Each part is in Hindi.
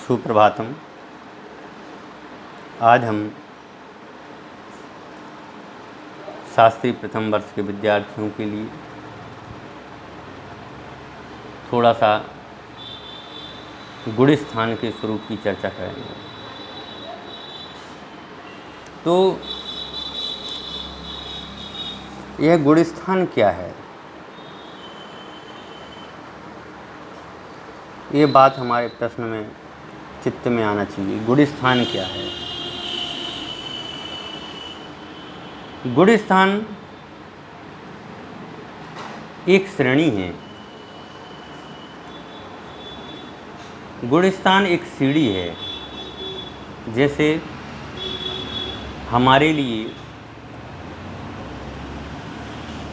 सुप्रभातम। आज हम शास्त्री प्रथम वर्ष के विद्यार्थियों के लिए थोड़ा सा गुण स्थान के स्वरूप की चर्चा करेंगे। तो यह गुण स्थान क्या है, ये बात हमारे प्रश्न में चित्त में आना चाहिए। गुण स्थान क्या है? गुण स्थान एक श्रेणी है। गुण स्थान एक सीढ़ी है। जैसे हमारे लिए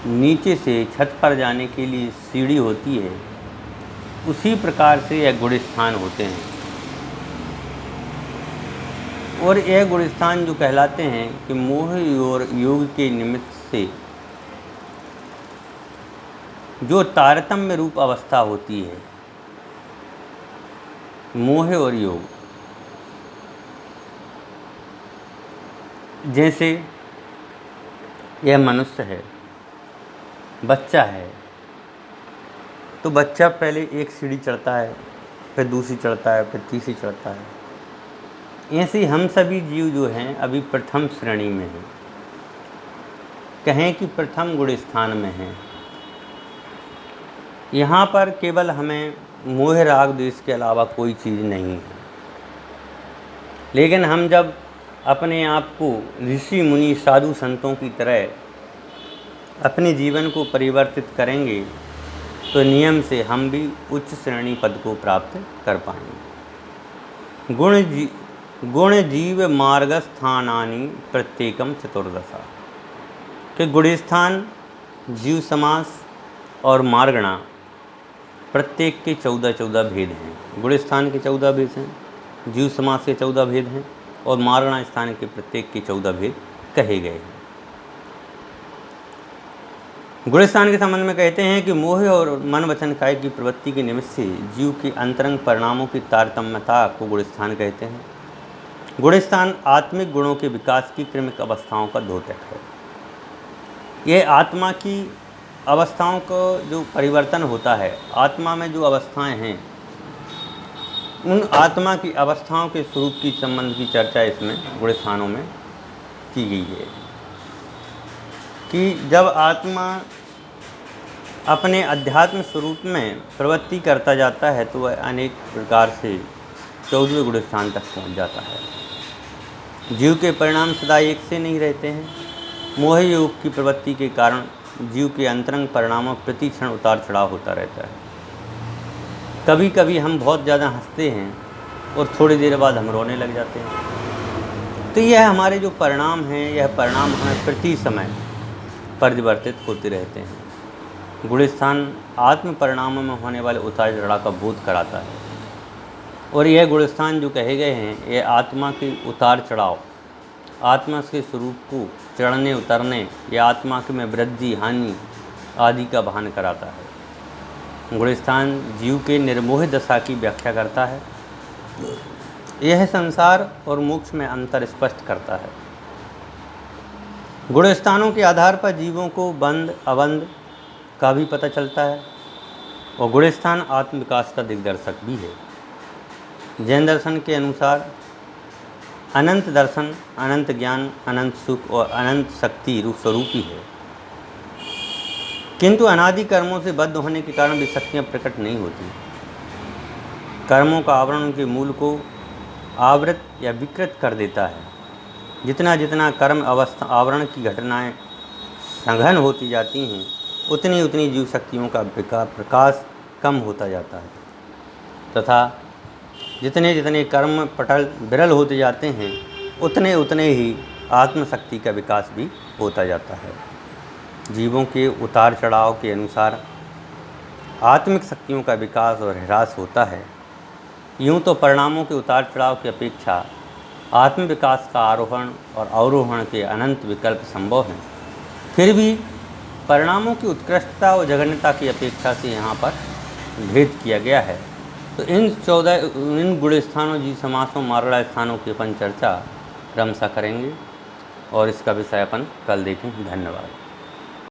नीचे से छत पर जाने के लिए सीढ़ी होती है, उसी प्रकार से यह गुण स्थान होते हैं। और यह गुण स्थान जो कहलाते हैं कि मोह और योग के निमित्त से जो तारतम्य रूप अवस्था होती है, मोह और योग, जैसे यह मनुष्य है, बच्चा है, तो बच्चा पहले एक सीढ़ी चढ़ता है, फिर दूसरी चढ़ता है, फिर तीसरी चढ़ता है। ऐसे हम सभी जीव जो हैं अभी प्रथम श्रेणी में हैं, कहें कि प्रथम गुण स्थान में हैं। यहाँ पर केवल हमें मोह राग द्वेष के अलावा कोई चीज़ नहीं है। लेकिन हम जब अपने आप को ऋषि मुनि साधु संतों की तरह अपने जीवन को परिवर्तित करेंगे तो नियम से हम भी उच्च श्रेणी पद को प्राप्त कर पाएंगे। गुण जीव मार्गस्थानानि प्रत्येकम चतुर्दशा, कि गुण स्थान, जीव समास और मार्गणा प्रत्येक के 14 भेद हैं। गुण स्थान के 14 भेद हैं, जीव समास के 14 भेद हैं और मार्गणा स्थान के प्रत्येक के 14 भेद कहे गए हैं। गुण स्थान के संबंध में कहते हैं कि मोह और मन वचन काय की प्रवृत्ति के निमित्त से जीव के अंतरंग परिणामों की तारतम्यता को गुण स्थान कहते हैं। गुण स्थान आत्मिक गुणों के विकास की क्रमिक अवस्थाओं का द्योतक है। यह आत्मा की अवस्थाओं को जो परिवर्तन होता है, आत्मा में जो अवस्थाएं हैं, उन आत्मा की अवस्थाओं के स्वरूप की संबंध की चर्चा इसमें गुण स्थानों में की गई है। कि जब आत्मा अपने अध्यात्म स्वरूप में प्रवृत्ति करता जाता है तो वह अनेक प्रकार से 14वें गुण स्थान तक पहुंच जाता है। जीव के परिणाम सदा एक से नहीं रहते हैं। मोह योग की प्रवृत्ति के कारण जीव के अंतरंग परिणामों प्रति क्षण उतार चढ़ाव होता रहता है। कभी कभी हम बहुत ज़्यादा हंसते हैं और थोड़ी देर बाद हम रोने लग जाते हैं। तो यह हमारे जो परिणाम हैं, यह परिणाम हमें प्रति समय परिवर्तित होते रहते हैं। गुण स्थान आत्म परिणामों में होने वाले उतार चढ़ाव का बोध कराता है। और यह गुण स्थान जो कहे गए हैं, यह आत्मा के उतार चढ़ाव, आत्मा के स्वरूप को चढ़ने उतरने या आत्मा के में वृद्धि हानि आदि का भान कराता है। गुण स्थान जीव के निर्मोह दशा की व्याख्या करता है। यह संसार और मोक्ष में अंतर स्पष्ट करता है। गुण स्थानों के आधार पर जीवों को बंध अबंध का भी पता चलता है। और गुण स्थान आत्मविकास का दिग्दर्शक भी है। जैन दर्शन के अनुसार अनंत दर्शन, अनंत ज्ञान, अनंत सुख और अनंत शक्ति रूप स्वरूपी है, किंतु अनादि कर्मों से बद्ध होने के कारण भी शक्तियाँ प्रकट नहीं होती। कर्मों का आवरण उनके मूल को आवृत या विकृत कर देता है। जितना जितना कर्म अवस्था आवरण की घटनाएं सघन होती जाती हैं, उतनी उतनी जीव शक्तियों का प्रकाश कम होता जाता है तथा जितने जितने कर्म पटल विरल होते जाते हैं, उतने उतने ही आत्मशक्ति का विकास भी होता जाता है। जीवों के उतार चढ़ाव के अनुसार आत्मिक शक्तियों का विकास और ह्रास होता है। यूँ तो परिणामों के उतार चढ़ाव की अपेक्षा आत्म विकास का आरोहण और अवरोहण के अनंत विकल्प संभव हैं। फिर भी परिणामों की उत्कृष्टता और जघन्यता की अपेक्षा से यहाँ पर भेद किया गया है। तो इन गुण स्थानों जी समासों मारड़ा स्थानों की अपन चर्चा क्रमशः करेंगे और इसका विषय अपन कल देखें। धन्यवाद।